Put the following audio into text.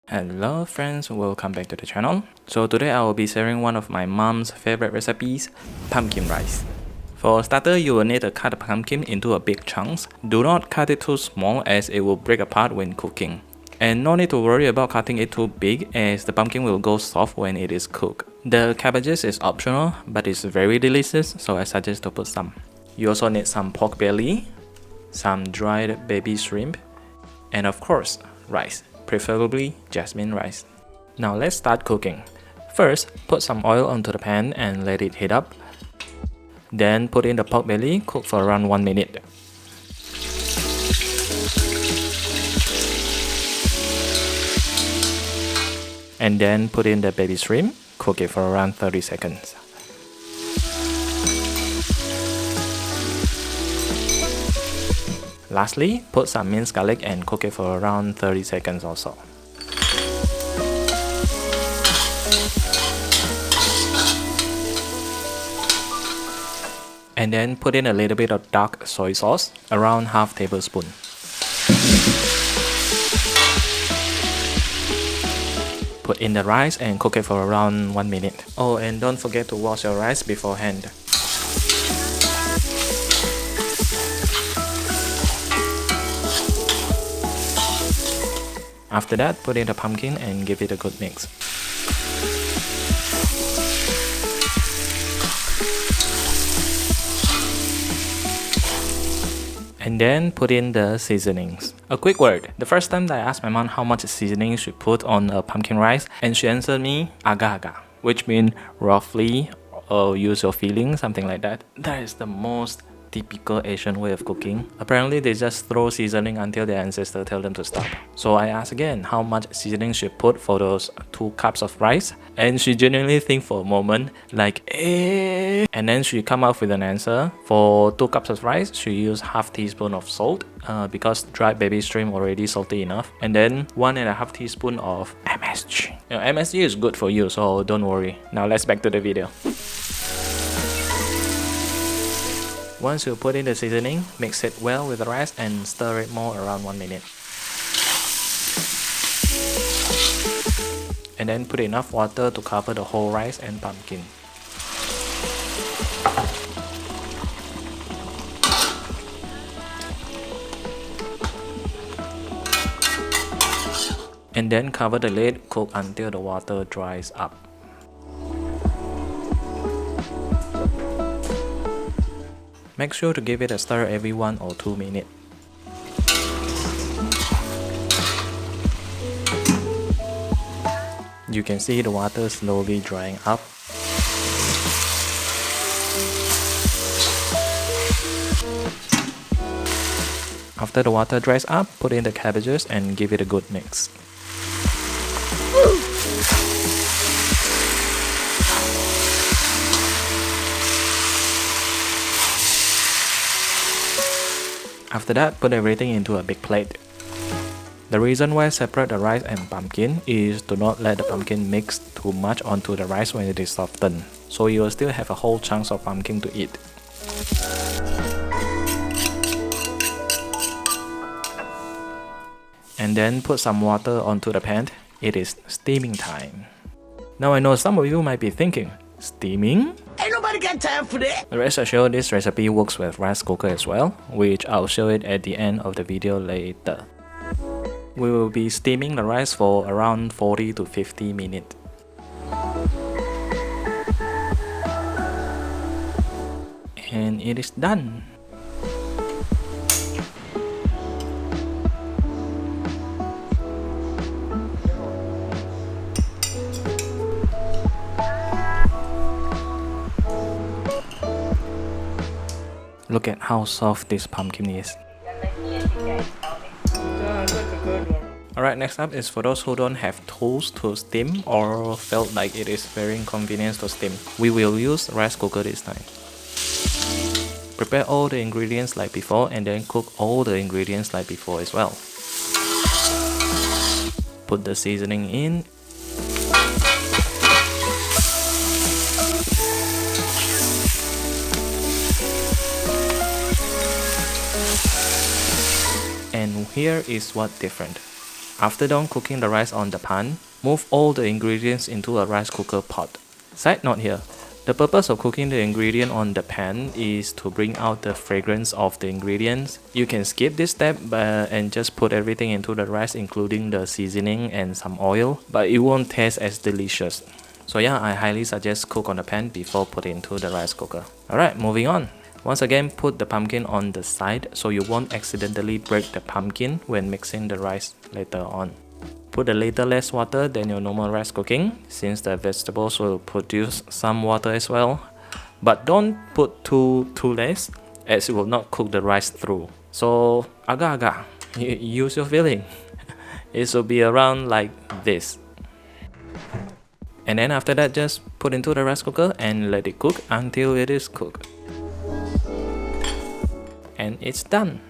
Hello friends, welcome back to the channel. So today I will be sharing one of my mom's favorite recipes, pumpkin rice. For starter, you will need to cut the pumpkin into a big chunks. Do not cut it too small as it will break apart when cooking. And no need to worry about cutting it too big as the pumpkin will go soft when it is cooked. The cabbages is optional but it's very delicious, so I suggest to put some. You also need some pork belly, some dried baby shrimp, and of course, rice. Preferably jasmine rice. Now let's start cooking. First, put some oil onto the pan and let it heat up. Then put in the pork belly, cook for around 1 minute. And then put in the baby shrimp, cook it for around 30 seconds. Lastly, put some minced garlic and cook it for around 30 seconds also. And then put in a little bit of dark soy sauce, around half tablespoon. Put in the rice and cook it for around 1 minute. Oh, and don't forget to wash your rice beforehand. After that, put in the pumpkin and give it a good mix. And then put in the seasonings. A quick word. The first time that I asked my mom how much seasoning she put on a pumpkin rice, and she answered me aga-aga, which means roughly or use your feeling, something like that. That is the most typical Asian way of cooking. Apparently they just throw seasoning until their ancestors tell them to stop. So I asked again how much seasoning she put for those 2 cups of rice, and she genuinely think for a moment like eh, and then she come up with an answer. For 2 cups of rice she used half teaspoon of salt because dried baby shrimp already salty enough, and then 1.5 teaspoon of MSG. MSG is good for you, so don't worry. Now let's back to the video. Once you put in the seasoning, mix it well with the rice and stir it more around 1 minute. And then put enough water to cover the whole rice and pumpkin. And then cover the lid, cook until the water dries up. Make sure to give it a stir every 1 or 2 minutes. You can see the water slowly drying up. After the water dries up, put in the cabbages and give it a good mix. After that, put everything into a big plate. The reason why I separate the rice and pumpkin is to not let the pumpkin mix too much onto the rice when it is softened, so you will still have a whole chunk of pumpkin to eat. And then put some water onto the pan. It is steaming time. Now I know some of you might be thinking, steaming? Ain't nobody got time for that. Rest assured, this recipe works with rice cooker as well, which I'll show it at the end of the video later. We will be steaming the rice for around 40 to 50 minutes. And it is done. Look at how soft this pumpkin is. Alright, next up is for those who don't have tools to steam or felt like it is very inconvenient to steam. We will use rice cooker this time. Prepare all the ingredients like before and then cook all the ingredients like before as well. Put the seasoning in. And here is what different. After done cooking the rice on the pan, move all the ingredients into a rice cooker pot. Side note here. The purpose of cooking the ingredient on the pan is to bring out the fragrance of the ingredients. You can skip this step and just put everything into the rice including the seasoning and some oil, but it won't taste as delicious. So yeah, I highly suggest cook on the pan before putting into the rice cooker. Alright, moving on. Once again, put the pumpkin on the side so you won't accidentally break the pumpkin when mixing the rice later on. Put a little less water than your normal rice cooking, since the vegetables will produce some water as well. But don't put too less, as it will not cook the rice through. So agak-agak, use your feeling. It will be around like this. And then after that, just put into the rice cooker and let it cook until it is cooked. And it's done.